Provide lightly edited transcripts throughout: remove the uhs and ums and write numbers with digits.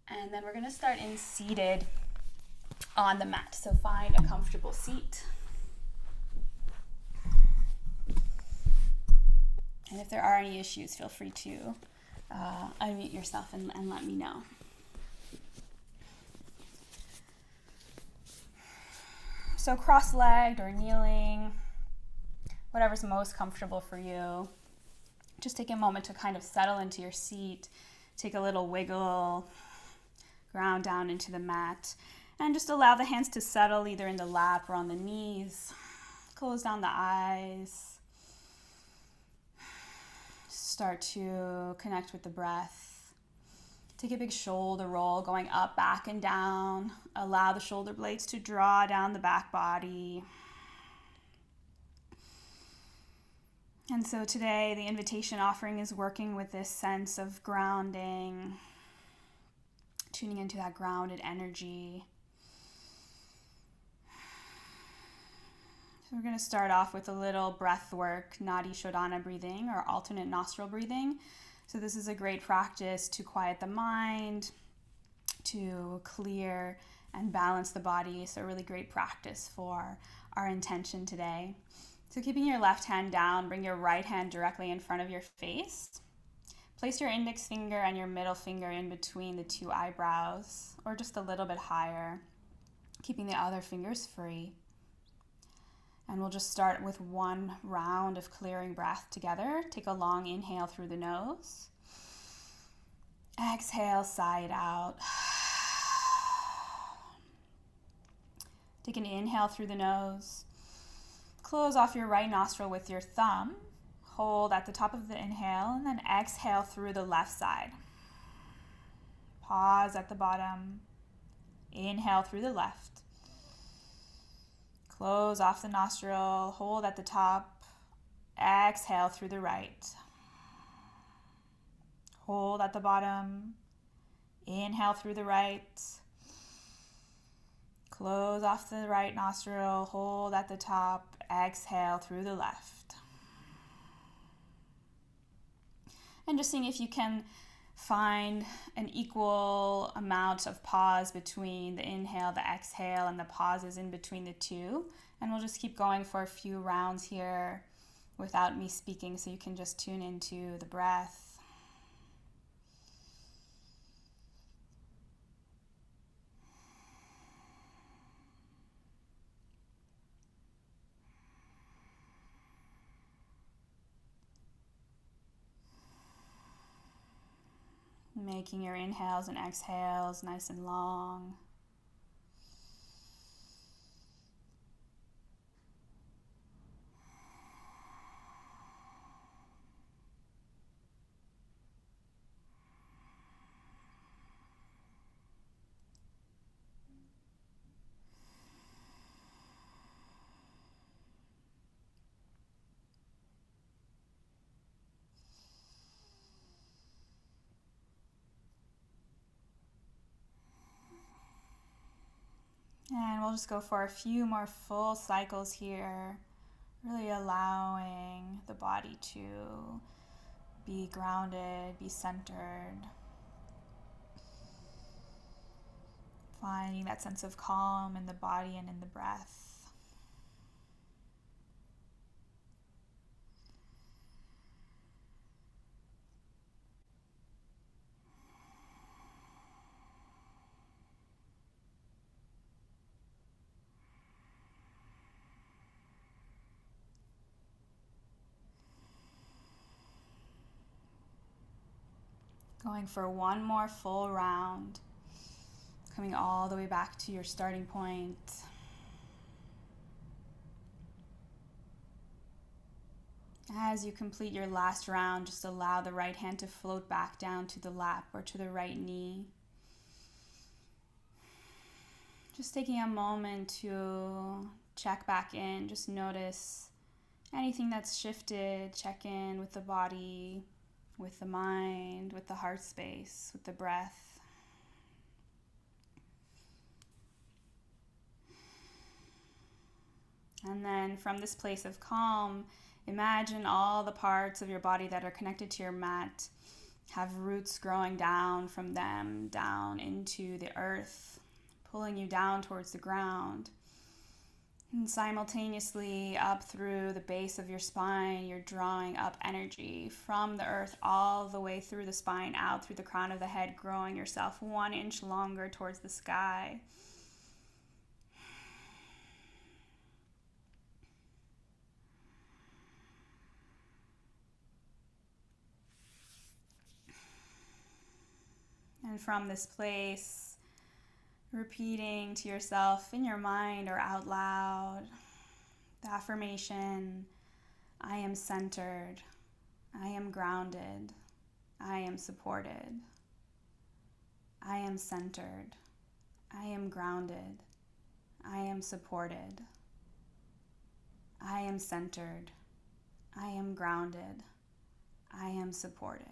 And then we're going to start in seated on the mat. So find a comfortable seat. And if there are any issues, feel free to unmute yourself and let me know. So cross-legged or kneeling, whatever's most comfortable for you. Just take a moment to kind of settle into your seat. Take a little wiggle, ground down into the mat, and just allow the hands to settle either in the lap or on the knees. Close down the eyes. Start to connect with the breath. Take a big shoulder roll going up, back, and down. Allow the shoulder blades to draw down the back body. And so today, the invitation offering is working with this sense of grounding, tuning into that grounded energy. So we're going to start off with a little breath work, Nadi Shodhana breathing or alternate nostril breathing. So this is a great practice to quiet the mind, to clear and balance the body. So a really great practice for our intention today. So keeping your left hand down, bring your right hand directly in front of your face. Place your index finger and your middle finger in between the two eyebrows, or just a little bit higher, keeping the other fingers free. And we'll just start with one round of clearing breath together. Take a long inhale through the nose. Exhale, sigh it out. Take an inhale through the nose. Close off your right nostril with your thumb. Hold at the top of the inhale and then exhale through the left side. Pause at the bottom. Inhale through the left. Close off the nostril, hold at the top, exhale through the right. Hold at the bottom, inhale through the right. Close off the right nostril, hold at the top, exhale through the left. And just seeing if you can find an equal amount of pause between the inhale, the exhale, and the pauses in between the two. And we'll just keep going for a few rounds here without me speaking, so you can just tune into the breath. Making your inhales and exhales nice and long. And we'll just go for a few more full cycles here, really allowing the body to be grounded, be centered. Finding that sense of calm in the body and in the breath. Going for one more full round, coming all the way back to your starting point. As you complete your last round, just allow the right hand to float back down to the lap or to the right knee. Just taking a moment to check back in, just notice anything that's shifted, check in with the body, with the mind, with the heart space, with the breath. And then from this place of calm, imagine all the parts of your body that are connected to your mat have roots growing down from them, down into the earth, pulling you down towards the ground. And simultaneously, up through the base of your spine, you're drawing up energy from the earth all the way through the spine, out through the crown of the head, growing yourself 1 inch longer towards the sky. And from this place, repeating to yourself in your mind or out loud the affirmation, I am centered, I am grounded, I am supported. I am centered, I am grounded, I am supported. I am centered, I am grounded, I am supported.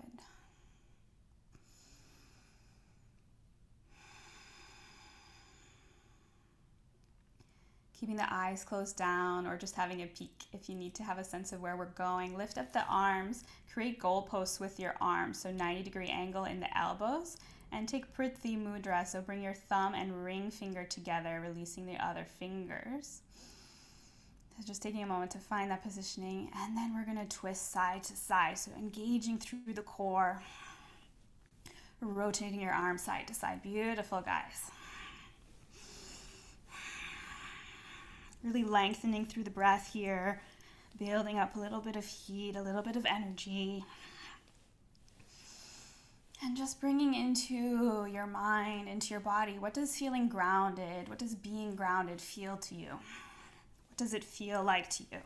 Keeping the eyes closed down or just having a peek if you need to have a sense of where we're going. Lift up the arms, create goalposts with your arms, so 90-degree angle in the elbows, and take Prithvi Mudra, so bring your thumb and ring finger together, releasing the other fingers. So just taking a moment to find that positioning, and then we're going to twist side to side, so engaging through the core, rotating your arms side to side. Beautiful, guys. Really lengthening through the breath here, building up a little bit of heat, a little bit of energy. And just bringing into your mind, into your body, what does feeling grounded, what does being grounded feel to you? What does it feel like to you?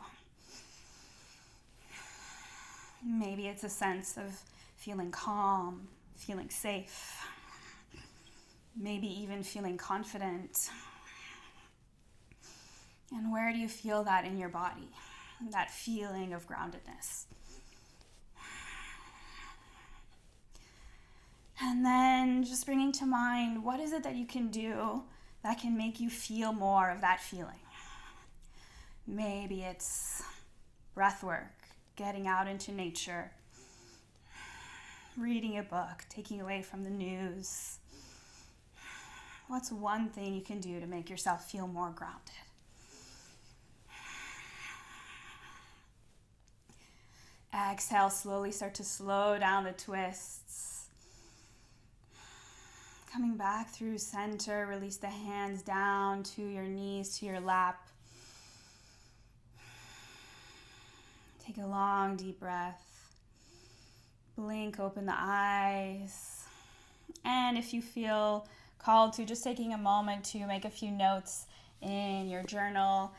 Maybe it's a sense of feeling calm, feeling safe, maybe even feeling confident. And where do you feel that in your body? That feeling of groundedness. And then just bringing to mind, what is it that you can do that can make you feel more of that feeling? Maybe it's breath work, getting out into nature, reading a book, taking away from the news. What's one thing you can do to make yourself feel more grounded? Exhale, slowly start to slow down the twists. Coming back through center, release the hands down to your knees, to your lap. Take a long, deep breath. Blink, open the eyes. And if you feel called to, just taking a moment to make a few notes in your journal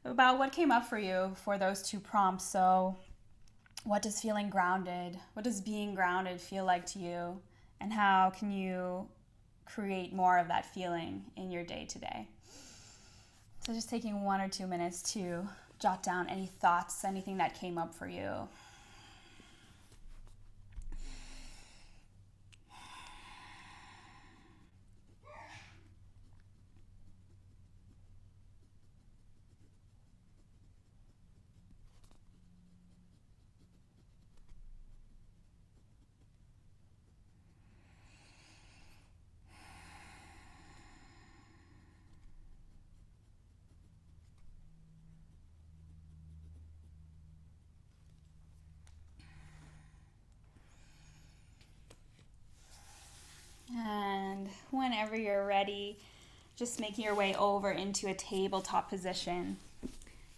about what came up for you for those two prompts. So, what does feeling grounded, what does being grounded feel like to you? And how can you create more of that feeling in your day to day? So just taking 1 or 2 minutes to jot down any thoughts, anything that came up for you. And whenever you're ready, just making your way over into a tabletop position.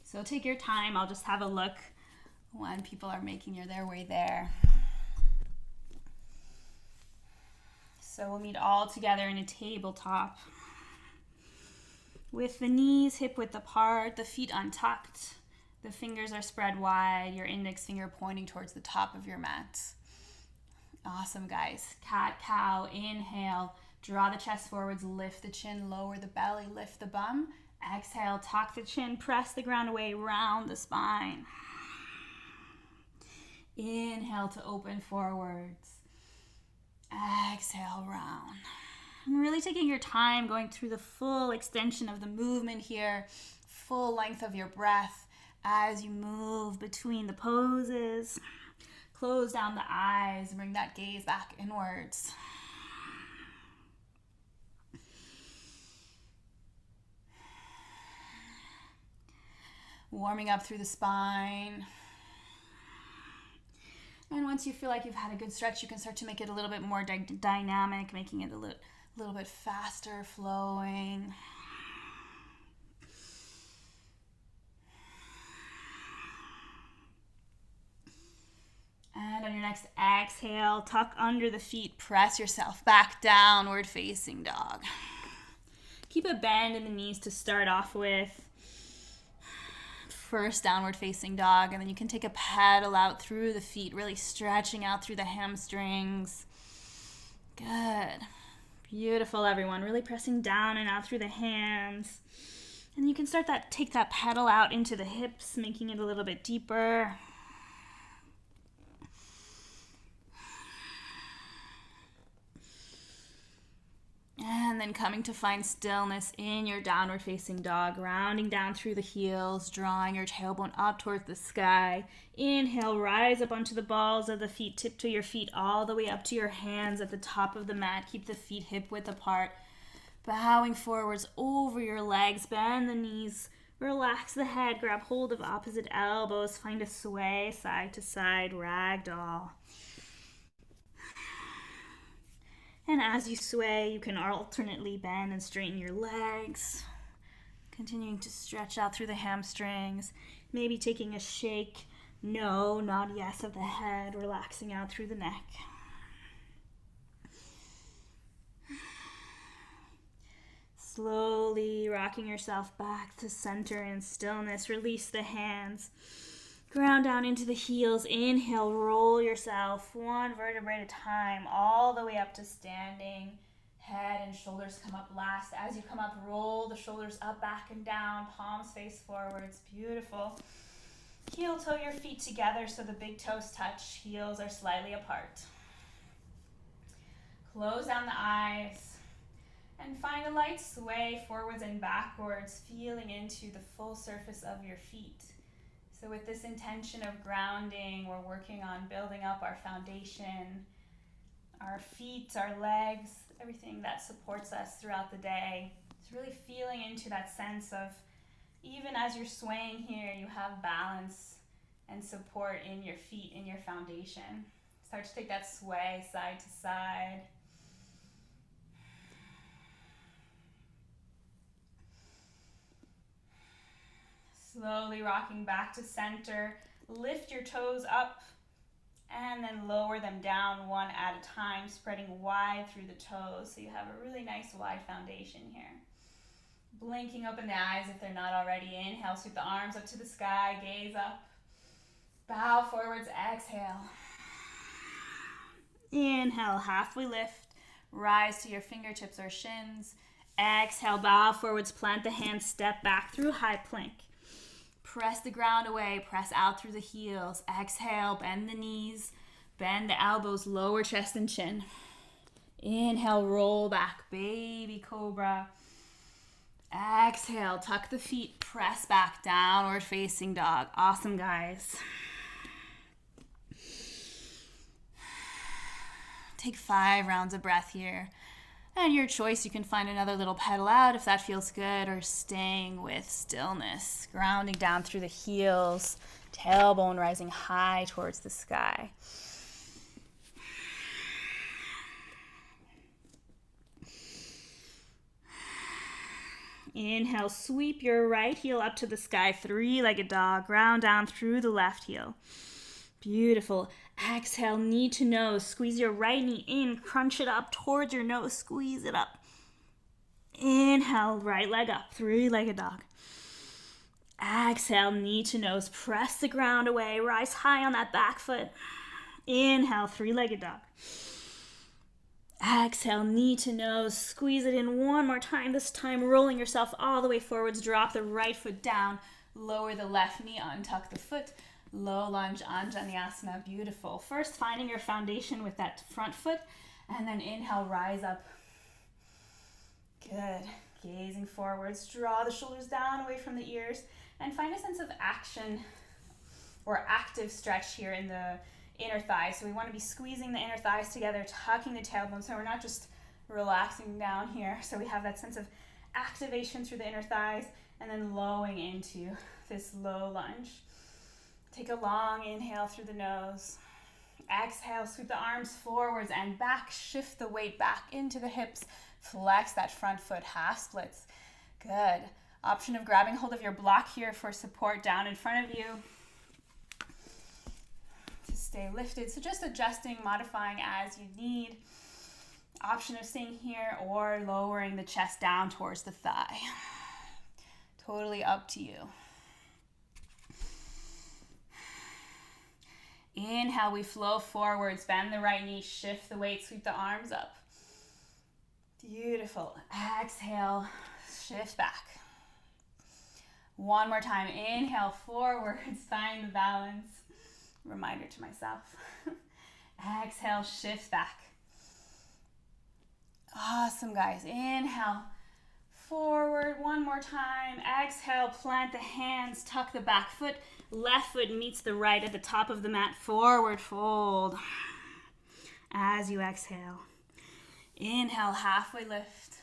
So take your time. I'll just have a look when people are making their way there. So we'll meet all together in a tabletop with the knees hip-width apart, the feet untucked, the fingers are spread wide, your index finger pointing towards the top of your mat. Awesome, guys. Cat, cow, inhale, draw the chest forwards, lift the chin, lower the belly, lift the bum. Exhale, tuck the chin, press the ground away, round the spine. Inhale to open forwards. Exhale, round. And really taking your time going through the full extension of the movement here, full length of your breath as you move between the poses. Close down the eyes and bring that gaze back inwards. Warming up through the spine. And once you feel like you've had a good stretch, you can start to make it a little bit more dynamic, making it a little bit faster flowing. And on your next exhale, tuck under the feet, press yourself back, downward facing dog. Keep a bend in the knees to start off with. First downward facing dog, and then you can take a pedal out through the feet, really stretching out through the hamstrings. Good. Beautiful, everyone. Really pressing down and out through the hands. And you can take that pedal out into the hips, making it a little bit deeper. And then coming to find stillness in your downward facing dog, rounding down through the heels, drawing your tailbone up towards the sky. Inhale, rise up onto the balls of the feet, tiptoe your feet all the way up to your hands at the top of the mat. Keep the feet hip width apart. Bowing forwards over your legs, bend the knees, relax the head, grab hold of opposite elbows, find a sway side to side, ragdoll. And as you sway, you can alternately bend and straighten your legs, continuing to stretch out through the hamstrings, maybe taking a shake, no, nod yes of the head, relaxing out through the neck. Slowly rocking yourself back to center and stillness, release the hands. Ground down into the heels. Inhale, roll yourself one vertebrae at a time, all the way up to standing. Head and shoulders come up last. As you come up, roll the shoulders up, back, and down. Palms face forwards. Beautiful. Heel toe your feet together so the big toes touch. Heels are slightly apart. Close down the eyes. And find a light sway forwards and backwards, feeling into the full surface of your feet. So with this intention of grounding, we're working on building up our foundation, our feet, our legs, everything that supports us throughout the day. It's really feeling into that sense of, even as you're swaying here, you have balance and support in your feet, in your foundation. Start to take that sway side to side. Slowly rocking back to center. Lift your toes up and then lower them down one at a time, spreading wide through the toes so you have a really nice wide foundation here. Blinking open the eyes if they're not already. Inhale, sweep the arms up to the sky, gaze up. Bow forwards, exhale. Inhale, halfway lift. Rise to your fingertips or shins. Exhale, bow forwards, plant the hands, step back through high plank. Press the ground away, press out through the heels. Exhale, bend the knees, bend the elbows, lower chest and chin. Inhale, roll back, baby cobra. Exhale, tuck the feet, press back, downward facing dog. Awesome, guys. Take 5 rounds of breath here. And your choice, you can find another little pedal out if that feels good, or staying with stillness, grounding down through the heels, tailbone rising high towards the sky. Inhale, sweep your right heel up to the sky, 3-legged dog, ground down through the left heel. Beautiful. Exhale, knee to nose. Squeeze your right knee in. Crunch it up towards your nose. Squeeze it up. Inhale, right leg up. 3-legged dog. Exhale, knee to nose. Press the ground away. Rise high on that back foot. Inhale, 3-legged dog. Exhale, knee to nose. Squeeze it in one more time. This time, rolling yourself all the way forwards. Drop the right foot down. Lower the left knee. Untuck the foot. Low lunge, Anjaneyasana, beautiful. First, finding your foundation with that front foot, and then inhale, rise up. Good. Gazing forwards, draw the shoulders down away from the ears, and find a sense of action or active stretch here in the inner thighs. So we want to be squeezing the inner thighs together, tucking the tailbone, so we're not just relaxing down here. So we have that sense of activation through the inner thighs, and then lowering into this low lunge. Take a long inhale through the nose. Exhale, sweep the arms forwards and back. Shift the weight back into the hips. Flex that front foot, half splits. Good. Option of grabbing hold of your block here for support down in front of you to stay lifted. So just adjusting, modifying as you need. Option of staying here or lowering the chest down towards the thigh. Totally up to you. Inhale, we flow forwards, bend the right knee, shift the weight, sweep the arms up. Beautiful. Exhale, shift back. One more time. Inhale, forwards, find the balance. Reminder to myself. Exhale, shift back. Awesome, guys. Inhale, forward. One more time. Exhale, plant the hands, tuck the back foot. Left foot meets the right at the top of the mat. Forward fold as you exhale. Inhale, halfway lift.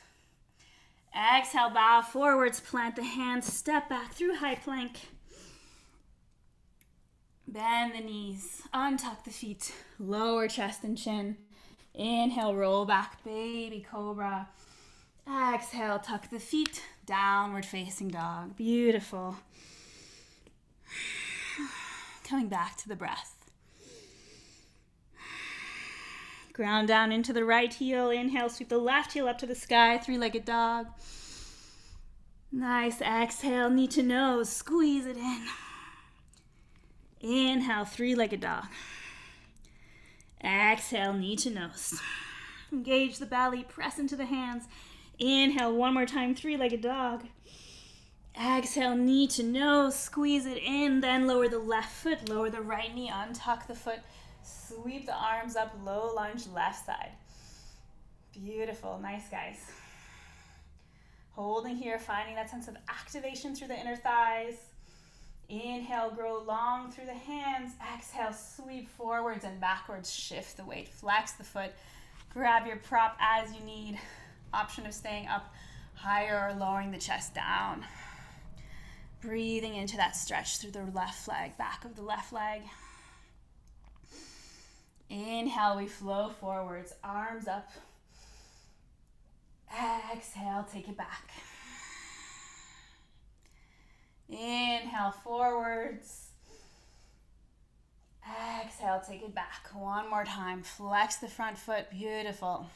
Exhale, bow forwards, plant the hands, step back through high plank. Bend the knees, untuck the feet, lower chest and chin. Inhale, roll back, baby cobra. Exhale, tuck the feet, downward facing dog. Beautiful. Coming back to the breath. Ground down into the right heel. Inhale, sweep the left heel up to the sky, three-legged dog. Nice. Exhale, knee to nose, squeeze it in. Inhale, three-legged dog. Exhale, knee to nose. Engage the belly, press into the hands. Inhale, one more time, three-legged dog. Exhale, knee to nose, squeeze it in, then lower the left foot, lower the right knee, untuck the foot, sweep the arms up, low lunge, left side. Beautiful, nice guys. Holding here, finding that sense of activation through the inner thighs. Inhale, grow long through the hands. Exhale, sweep forwards and backwards, shift the weight, flex the foot, grab your prop as you need. Option of staying up higher or lowering the chest down. Breathing into that stretch through the left leg, back of the left leg. Inhale, we flow forwards, arms up. Exhale, take it back. Inhale, forwards. Exhale, take it back. One more time, flex the front foot, beautiful.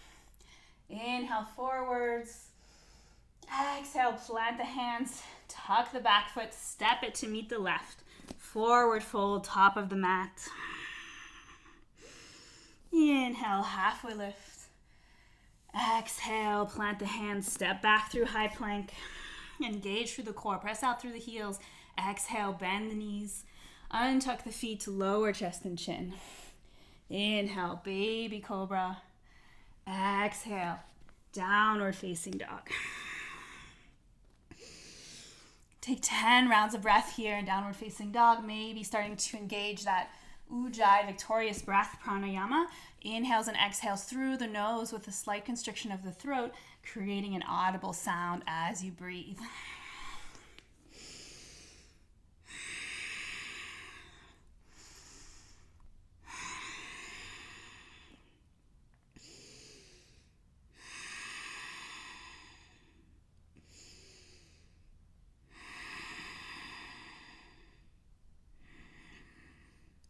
Inhale, forwards. Exhale, plant the hands, tuck the back foot, step it to meet the left. Forward fold, top of the mat. Inhale, halfway lift. Exhale, plant the hands, step back through high plank. Engage through the core, press out through the heels. Exhale, bend the knees. Untuck the feet to lower chest and chin. Inhale, baby cobra. Exhale, downward facing dog. Take 10 rounds of breath here in downward facing dog, maybe starting to engage that Ujjayi victorious breath pranayama. Inhales and exhales through the nose with a slight constriction of the throat, creating an audible sound as you breathe.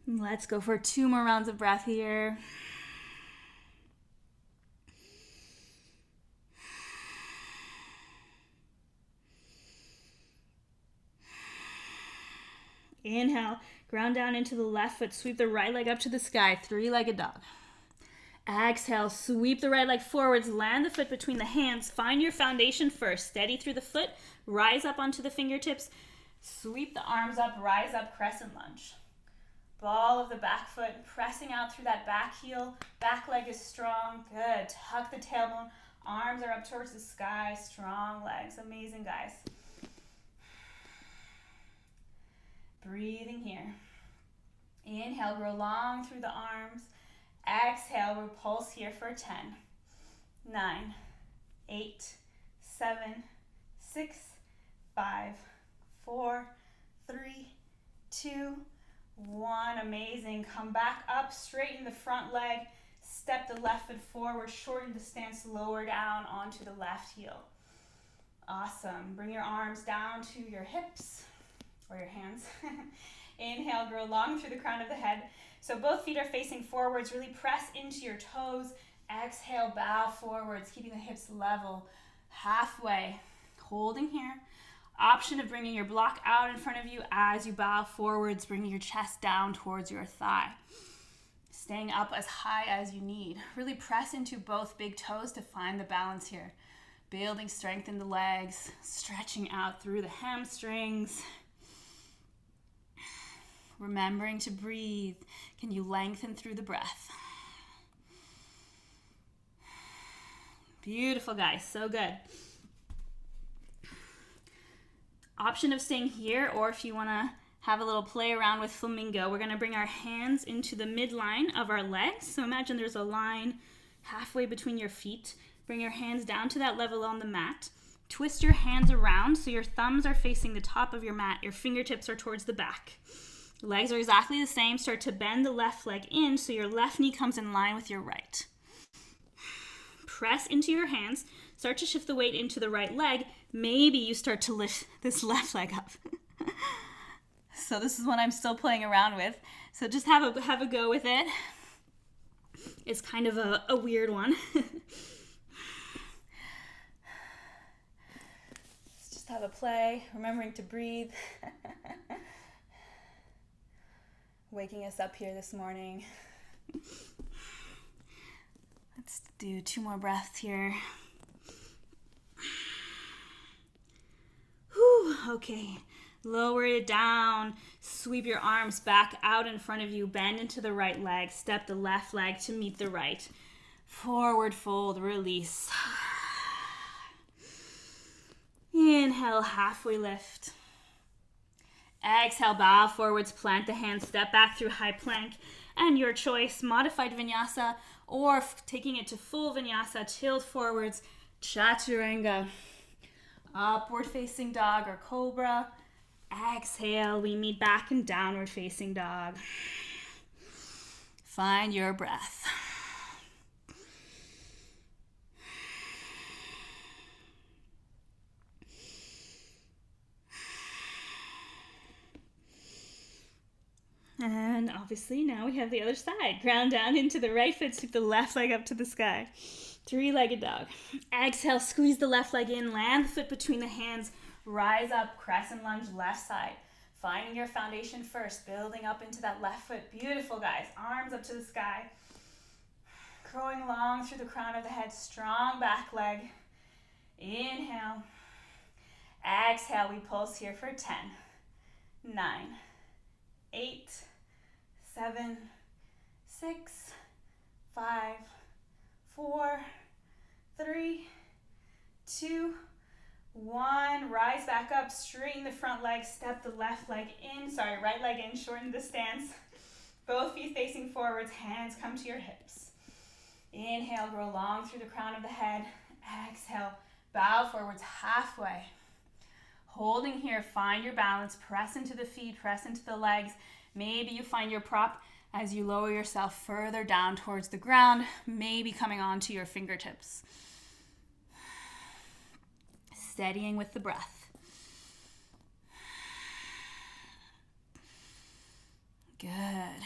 Let's go for 2 more rounds of breath here. Inhale, ground down into the left foot, sweep the right leg up to the sky, three-legged dog. Exhale, sweep the right leg forwards, land the foot between the hands, find your foundation first, steady through the foot, rise up onto the fingertips, sweep the arms up, rise up, crescent lunge. Ball of the back foot, pressing out through that back heel. Back leg is strong. Good. Tuck the tailbone. Arms are up towards the sky. Strong legs. Amazing, guys. Breathing here. Inhale, grow long through the arms. Exhale, repulse here for 10, 9, 8, 7, 6, 5, 4, 3, 2, 1. Amazing. Come back up, straighten the front leg, step the left foot forward, shorten the stance, lower down onto the left heel. Awesome. Bring your arms down to your hips or your hands. Inhale, grow long through the crown of the head. So both feet are facing forwards. Really press into your toes. Exhale, bow forwards, keeping the hips level. Halfway, holding here. Option of bringing your block out in front of you as you bow forwards, bringing your chest down towards your thigh. Staying up as high as you need. Really press into both big toes to find the balance here. Building strength in the legs, stretching out through the hamstrings. Remembering to breathe. Can you lengthen through the breath? Beautiful, guys. So good. Option of staying here, or if you want to have a little play around with flamingo, we're going to bring our hands into the midline of our legs. So imagine there's a line halfway between your feet. Bring your hands down to that level on the mat. Twist your hands around so your thumbs are facing the top of your mat. Your fingertips are towards the back. Legs are exactly the same. Start to bend the left leg in so your left knee comes in line with your right. Press into your hands. Start to shift the weight into the right leg. Maybe you start to lift this left leg up. So this is one I'm still playing around with. So just have a go with it. It's kind of a weird one. Let's just have a play, remembering to breathe. Waking us up here this morning. Let's do 2 more breaths here. Whew, okay. Lower it down. Sweep your arms back out in front of you. Bend into the right leg. Step the left leg to meet the right. Forward fold, release. Inhale, halfway lift. Exhale, bow forwards, plant the hands, step back through high plank. And your choice, modified vinyasa, or taking it to full vinyasa, tilt forwards, chaturanga. Upward facing dog or cobra. Exhale, we meet back in downward facing dog. Find your breath. And obviously now we have the other side. Ground down into the right foot, sweep the left leg up to the sky. 3-legged dog. Exhale, squeeze the left leg in, land the foot between the hands, rise up, crescent lunge, left side. Finding your foundation first, building up into that left foot. Beautiful, guys. Arms up to the sky. Growing long through the crown of the head, strong back leg. Inhale. Exhale, we pulse here for 10, 9, 8, 7, 6, 5, 4, 3, 2, 1. Rise back up, straighten the front leg, step the left leg in, right leg in, shorten the stance. Both feet facing forwards, hands come to your hips. Inhale, grow long through the crown of the head. Exhale, bow forwards halfway. Holding here, find your balance, press into the feet, press into the legs. Maybe you find your prop as you lower yourself further down towards the ground, maybe coming onto your fingertips. Steadying with the breath. Good.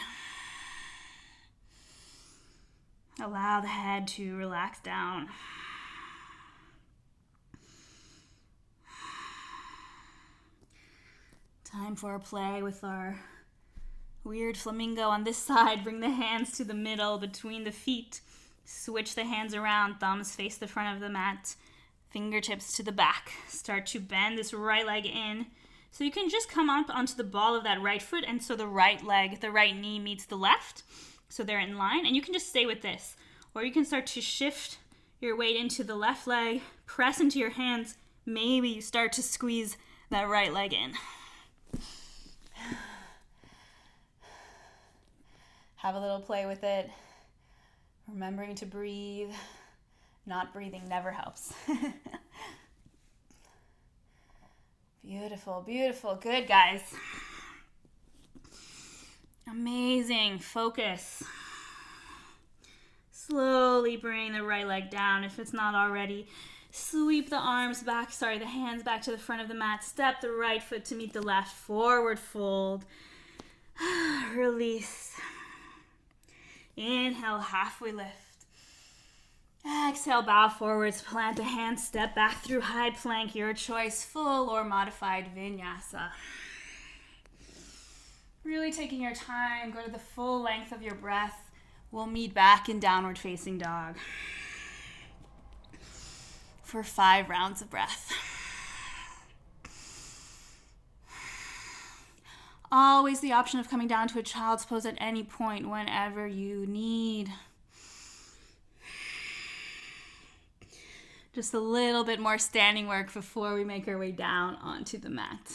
Allow the head to relax down. Time for a play with our weird flamingo on this side. Bring the hands to the middle between the feet. Switch the hands around. Thumbs face the front of the mat. Fingertips to the back. Start to bend this right leg in. So you can just come up onto the ball of that right foot, and so the right leg, the right knee meets the left. So they're in line, and you can just stay with this. Or you can start to shift your weight into the left leg, press into your hands. Maybe you start to squeeze that right leg in. have a little play with it. Remembering to breathe. Not breathing never helps. Beautiful, beautiful. Good, guys. Amazing. Focus. Slowly bring the right leg down if it's not already. Sweep the arms back, the hands back to the front of the mat. Step the right foot to meet the left. Forward fold. Release. Inhale, halfway lift. Exhale, bow forwards, plant the hands, step back through high plank, your choice, full or modified vinyasa. Really taking your time, go to the full length of your breath. We'll meet back in downward facing dog for 5 rounds of breath. Always the option of coming down to a child's pose at any point whenever you need. Just a little bit more standing work before we make our way down onto the mat.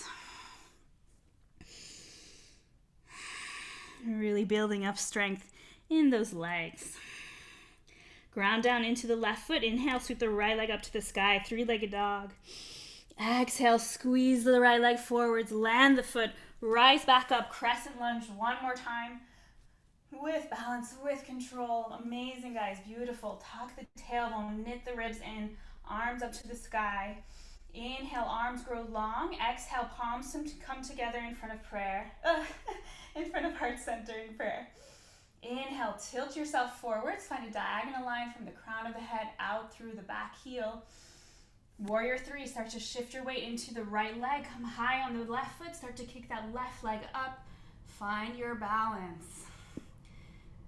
Really building up strength in those legs. Ground down into the left foot. Inhale, sweep the right leg up to the sky, 3-legged dog. Exhale, squeeze the right leg forwards, land the foot, rise back up, crescent lunge one more time. With balance, with control. Amazing, guys. Beautiful. Tuck the tailbone, knit the ribs in, arms up to the sky. Inhale, arms grow long. Exhale, palms come together in front of prayer. In front of heart center in prayer. Inhale, tilt yourself forwards. Find a diagonal line from the crown of the head out through the back heel. Warrior 3, start to shift your weight into the right leg. Come high on the left foot. Start to kick that left leg up. Find your balance.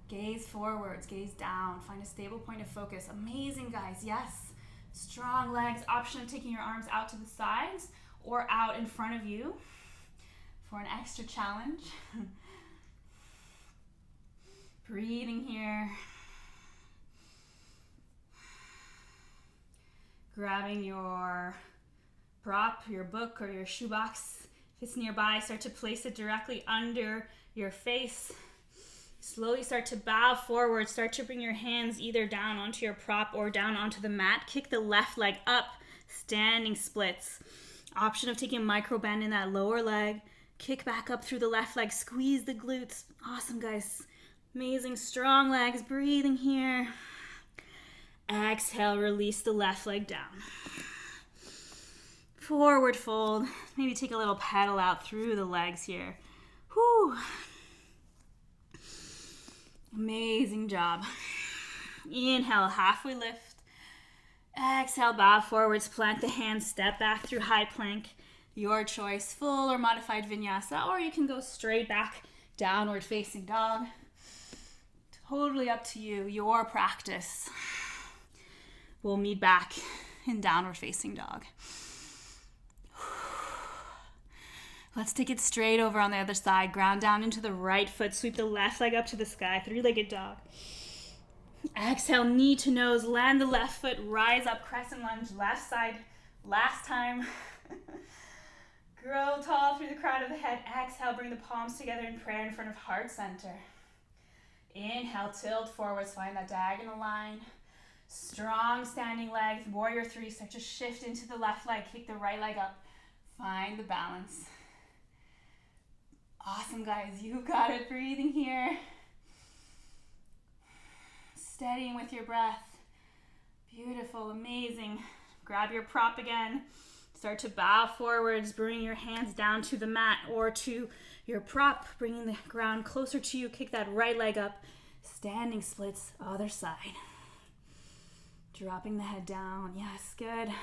Gaze forwards, gaze down. Find a stable point of focus. Amazing, guys. Yes. Strong legs. Option of taking your arms out to the sides or out in front of you for an extra challenge. Breathing here. Grabbing your prop, your book, or your shoebox. If it's nearby, start to place it directly under your face. Slowly start to bow forward. Start to bring your hands either down onto your prop or down onto the mat. Kick the left leg up, standing splits. Option of taking a micro bend in that lower leg. Kick back up through the left leg. Squeeze the glutes. Awesome, guys. Amazing, strong legs. Breathing here. Exhale, release the left leg down. Forward fold. Maybe take a little pedal out through the legs here. Whew. Amazing job. Inhale, halfway lift. Exhale, bow forwards, plant the hands, step back through high plank. Your choice, full or modified vinyasa, or you can go straight back, downward facing dog. Totally up to you, your practice. We'll meet back in downward facing dog. Let's take it straight over on the other side. Ground down into the right foot. Sweep the left leg up to the sky. 3-legged dog. Exhale, knee to nose. Land the left foot. Rise up, crescent lunge. Left side. Last time. Grow tall through the crown of the head. Exhale, bring the palms together in prayer in front of heart center. Inhale, tilt forwards. Find that diagonal line. Strong standing legs. Warrior 3. Start to shift into the left leg. Kick the right leg up. Find the balance. Awesome, guys. You've got it. Breathing here. Steadying with your breath. Beautiful, amazing. Grab your prop again. Start to bow forwards. Bring your hands down to the mat or to your prop. Bringing the ground closer to you. Kick that right leg up. Standing splits, other side. Dropping the head down. Yes, good.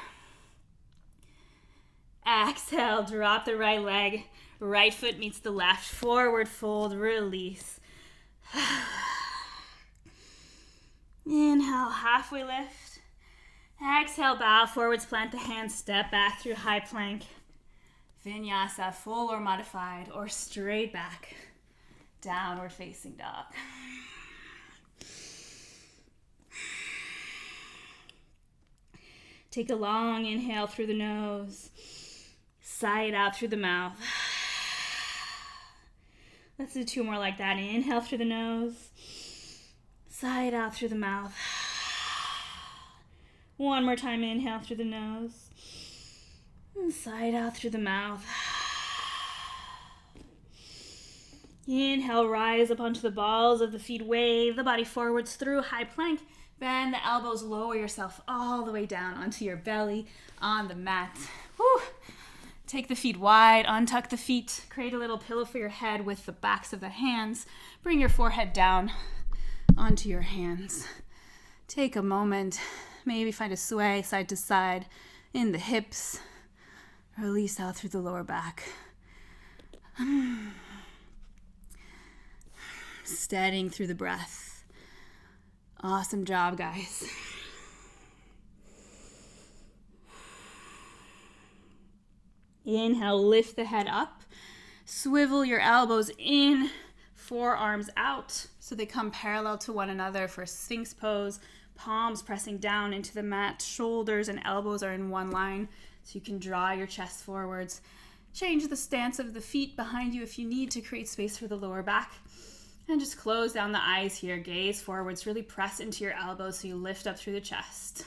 Exhale, drop the right leg. Right foot meets the left. Forward fold, release. Inhale, halfway lift. Exhale, bow forwards, plant the hands, step back through high plank. Vinyasa, full or modified, or straight back. Downward facing dog. Take a long inhale through the nose. Sigh it out through the mouth. Let's do 2 more like that. Inhale through the nose. Sigh out through the mouth. One more time, inhale through the nose. And sigh out through the mouth. Inhale, rise up onto the balls of the feet. Wave the body forwards through high plank. Bend the elbows, lower yourself all the way down onto your belly on the mat. Woo. Take the feet wide, untuck the feet, create a little pillow for your head with the backs of the hands. Bring your forehead down onto your hands. Take a moment, maybe find a sway side to side in the hips. Release out through the lower back. Steadying through the breath. Awesome job, guys. Inhale, lift the head up. Swivel your elbows in, forearms out, so they come parallel to one another for Sphinx pose. Palms pressing down into the mat. Shoulders and elbows are in one line, so you can draw your chest forwards. Change the stance of the feet behind you if you need to create space for the lower back. And just close down the eyes here. Gaze forwards. Really press into your elbows so you lift up through the chest.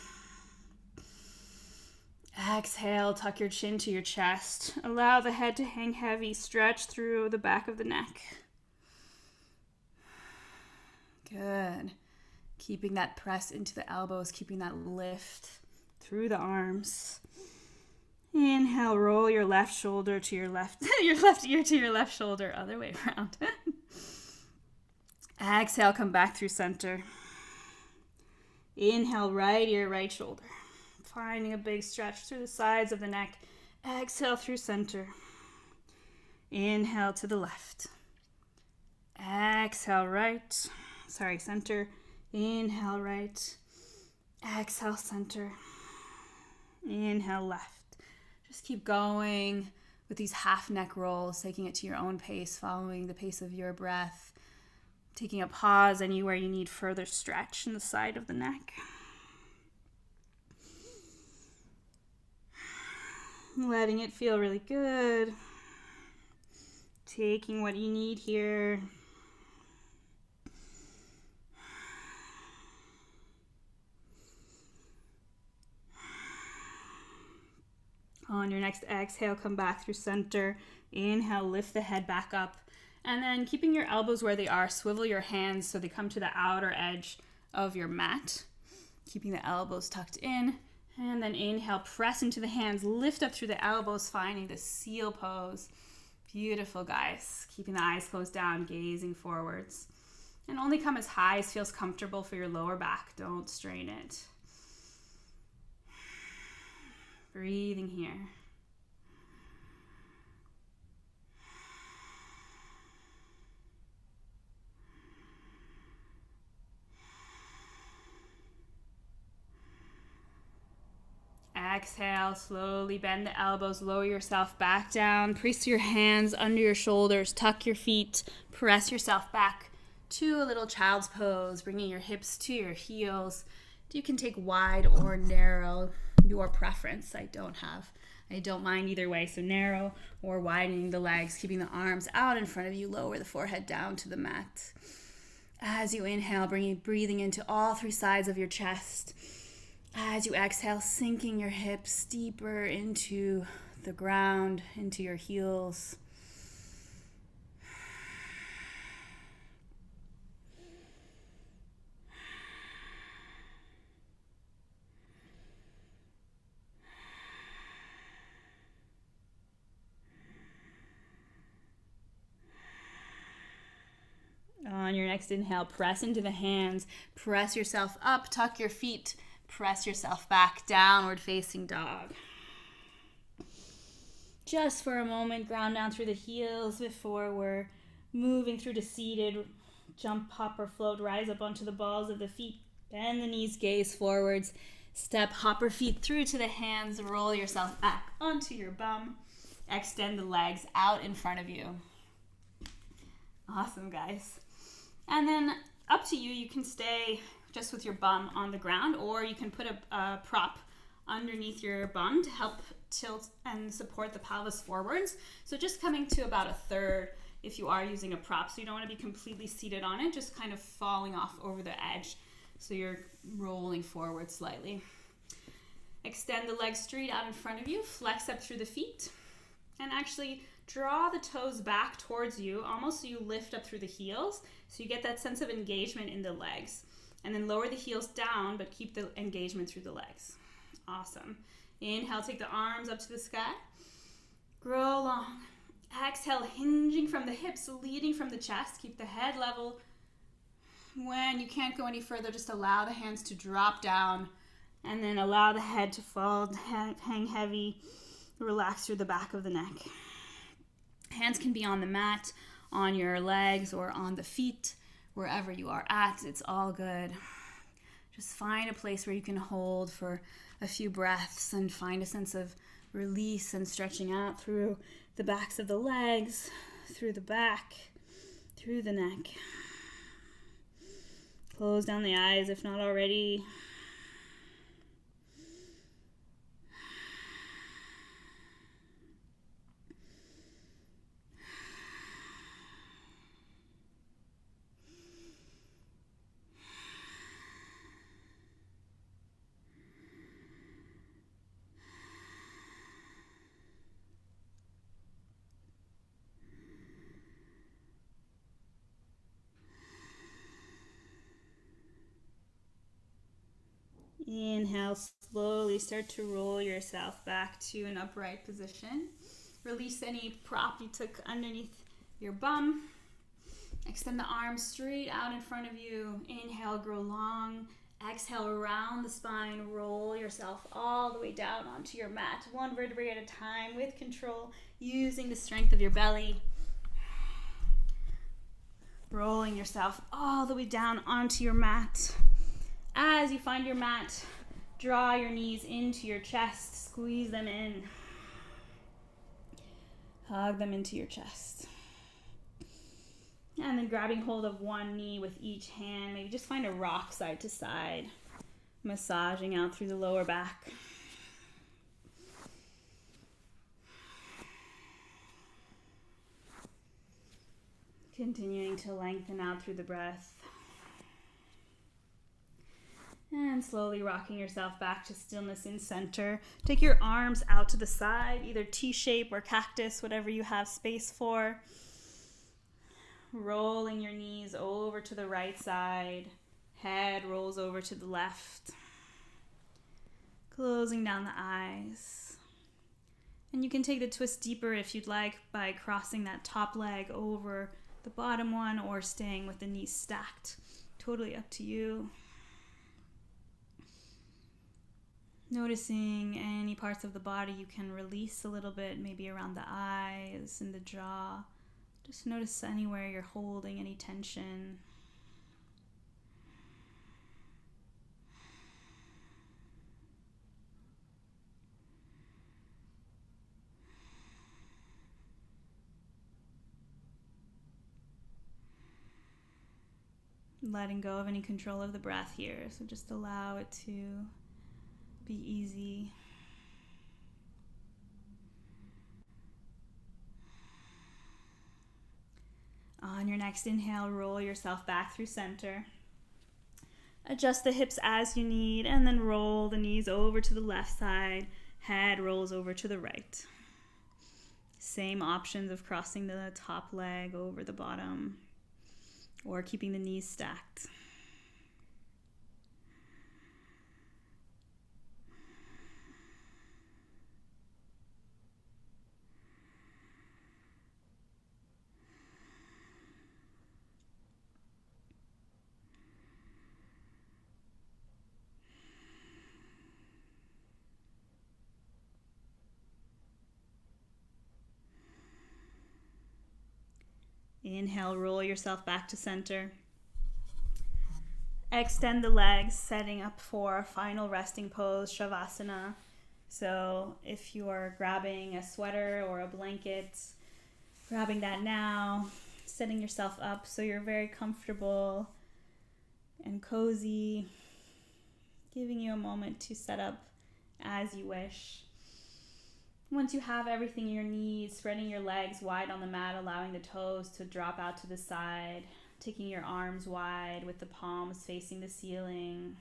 Exhale, tuck your chin to your chest. Allow the head to hang heavy. Stretch through the back of the neck. Good. Keeping that press into the elbows, keeping that lift through the arms. Inhale, roll your left shoulder to your left, your left ear to your left shoulder, other way around. Exhale, come back through center. Inhale, right ear, right shoulder. Finding a big stretch through the sides of the neck. Exhale through center. Inhale to the left. Exhale right. Center. Inhale right. Exhale center. Inhale left. Just keep going with these half neck rolls, taking it to your own pace, following the pace of your breath. Taking a pause anywhere you need further stretch in the side of the neck. Letting it feel really good. Taking what you need here. On your next exhale, come back through center. Inhale, lift the head back up. And then keeping your elbows where they are, swivel your hands so they come to the outer edge of your mat. Keeping the elbows tucked in. And then inhale, press into the hands, lift up through the elbows, finding the seal pose. Beautiful, guys. Keeping the eyes closed down, gazing forwards. And only come as high as feels comfortable for your lower back. Don't strain it. Breathing here. Exhale, slowly bend the elbows, lower yourself back down, place your hands under your shoulders, tuck your feet, press yourself back to a little child's pose, bringing your hips to your heels. You can take wide or narrow, your preference. I don't mind either way, so narrow or widening the legs, keeping the arms out in front of you, lower the forehead down to the mat. As you inhale, breathing into all three sides of your chest. As you exhale, sinking your hips deeper into the ground, into your heels. On your next inhale, press into the hands, press yourself up, tuck your feet, press yourself back, downward facing dog. Just for a moment, ground down through the heels before we're moving through to seated. Jump, hop, or float, rise up onto the balls of the feet, bend the knees, gaze forwards, step, hop or feet through to the hands, roll yourself back onto your bum, extend the legs out in front of you. Awesome, guys. And then up to you, you can stay just with your bum on the ground, or you can put a prop underneath your bum to help tilt and support the pelvis forwards. So just coming to about a third if you are using a prop. So you don't want to be completely seated on it, just kind of falling off over the edge. So you're rolling forward slightly. Extend the legs straight out in front of you, flex up through the feet, and actually draw the toes back towards you, almost so you lift up through the heels, so you get that sense of engagement in the legs. And then lower the heels down, but keep the engagement through the legs. Awesome. Inhale, take the arms up to the sky. Grow long. Exhale, hinging from the hips, leading from the chest. Keep the head level. When you can't go any further, just allow the hands to drop down, and then allow the head to fall, hang heavy. Relax through the back of the neck. Hands can be on the mat, on your legs, or on the feet. Wherever you are at, it's all good. Just find a place where you can hold for a few breaths and find a sense of release and stretching out through the backs of the legs, through the back, through the neck. Close down the eyes if not already. Inhale, slowly start to roll yourself back to an upright position. Release any prop you took underneath your bum. Extend the arms straight out in front of you. Inhale, grow long. Exhale, around the spine. Roll yourself all the way down onto your mat, one vertebrae at a time, with control, using the strength of your belly. Rolling yourself all the way down onto your mat. As you find your mat, draw your knees into your chest, squeeze them in. Hug them into your chest. And then grabbing hold of one knee with each hand, maybe just find a rock side to side, massaging out through the lower back. Continuing to lengthen out through the breath. And slowly rocking yourself back to stillness in center. Take your arms out to the side, either T-shape or cactus, whatever you have space for. Rolling your knees over to the right side. Head rolls over to the left. Closing down the eyes. And you can take the twist deeper if you'd like by crossing that top leg over the bottom one or staying with the knees stacked. Totally up to you. Noticing any parts of the body you can release a little bit, maybe around the eyes and the jaw. Just notice anywhere you're holding any tension. Letting go of any control of the breath here, so just allow it to be easy. On your next inhale, roll yourself back through center. Adjust the hips as you need, and then roll the knees over to the left side. Head rolls over to the right. Same options of crossing the top leg over the bottom or keeping the knees stacked. Inhale, roll yourself back to center. Extend the legs, setting up for a final resting pose, Shavasana. So if you are grabbing a sweater or a blanket, grabbing that now, setting yourself up so you're very comfortable and cozy, giving you a moment to set up as you wish. Once you have everything you need, spreading your legs wide on the mat, allowing the toes to drop out to the side, taking your arms wide with the palms facing the ceiling.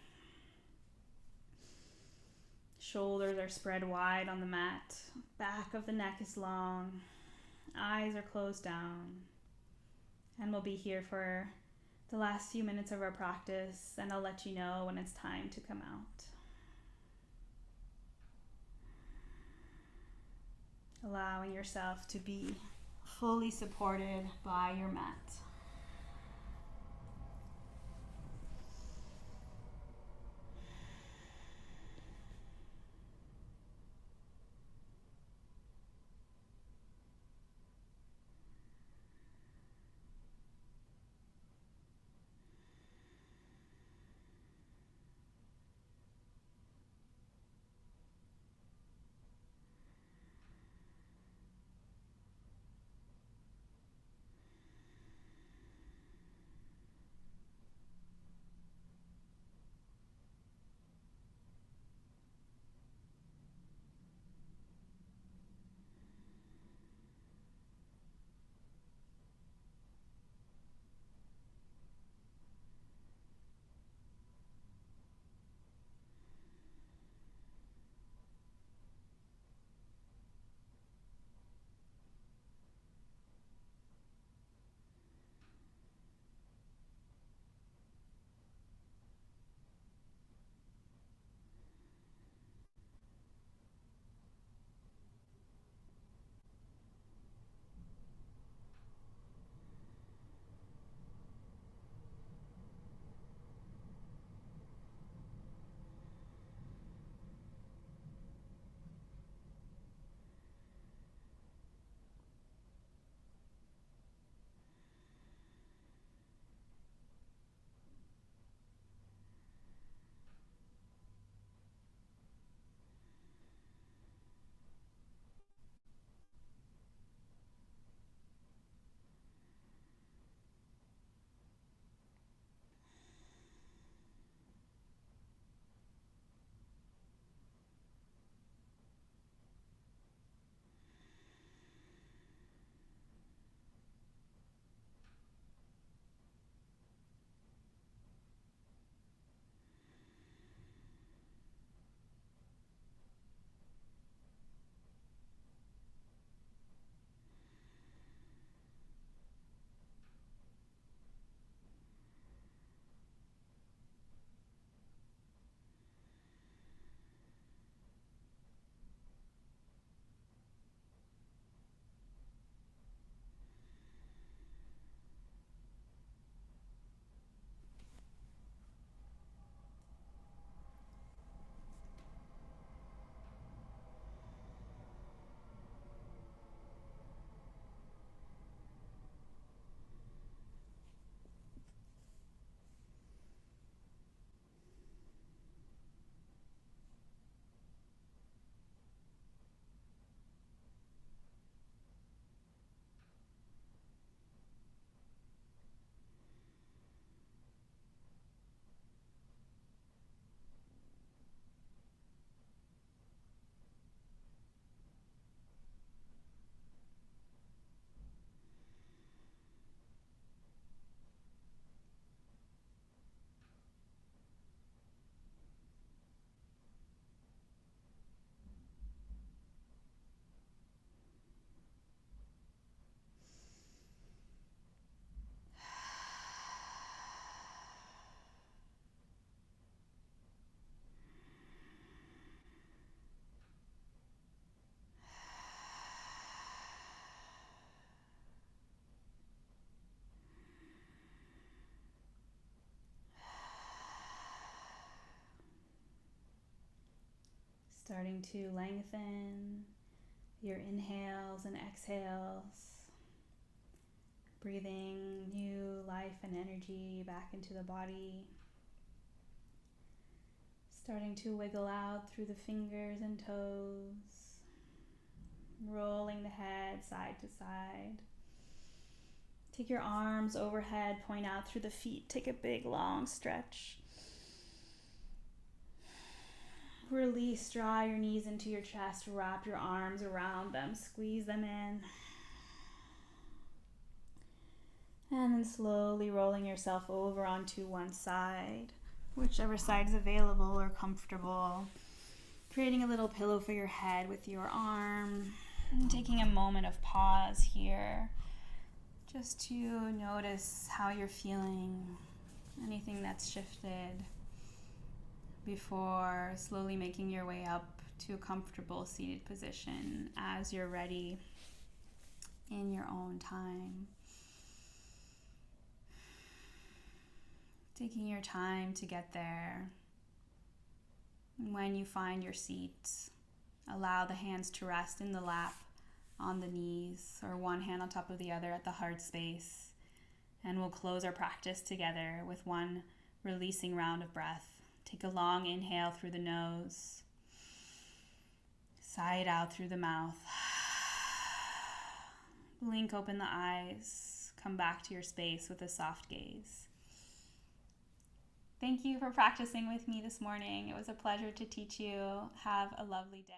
Shoulders are spread wide on the mat. Back of the neck is long. Eyes are closed down. And we'll be here for the last few minutes of our practice, and I'll let you know when it's time to come out. Allowing yourself to be fully supported by your mat. Starting to lengthen your inhales and exhales, breathing new life and energy back into the body. Starting to wiggle out through the fingers and toes, rolling the head side to side. Take your arms overhead, point out through the feet. Take a big long stretch. Release, draw your knees into your chest, wrap your arms around them, squeeze them in. And then slowly rolling yourself over onto one side, whichever side is available or comfortable. Creating a little pillow for your head with your arm. And taking a moment of pause here, just to notice how you're feeling, anything that's shifted, before slowly making your way up to a comfortable seated position as you're ready in your own time. Taking your time to get there. When you find your seat, allow the hands to rest in the lap, on the knees, or one hand on top of the other at the heart space. And we'll close our practice together with one releasing round of breath. Take a long inhale through the nose. Sigh it out through the mouth. Blink open the eyes. Come back to your space with a soft gaze. Thank you for practicing with me this morning. It was a pleasure to teach you. Have a lovely day.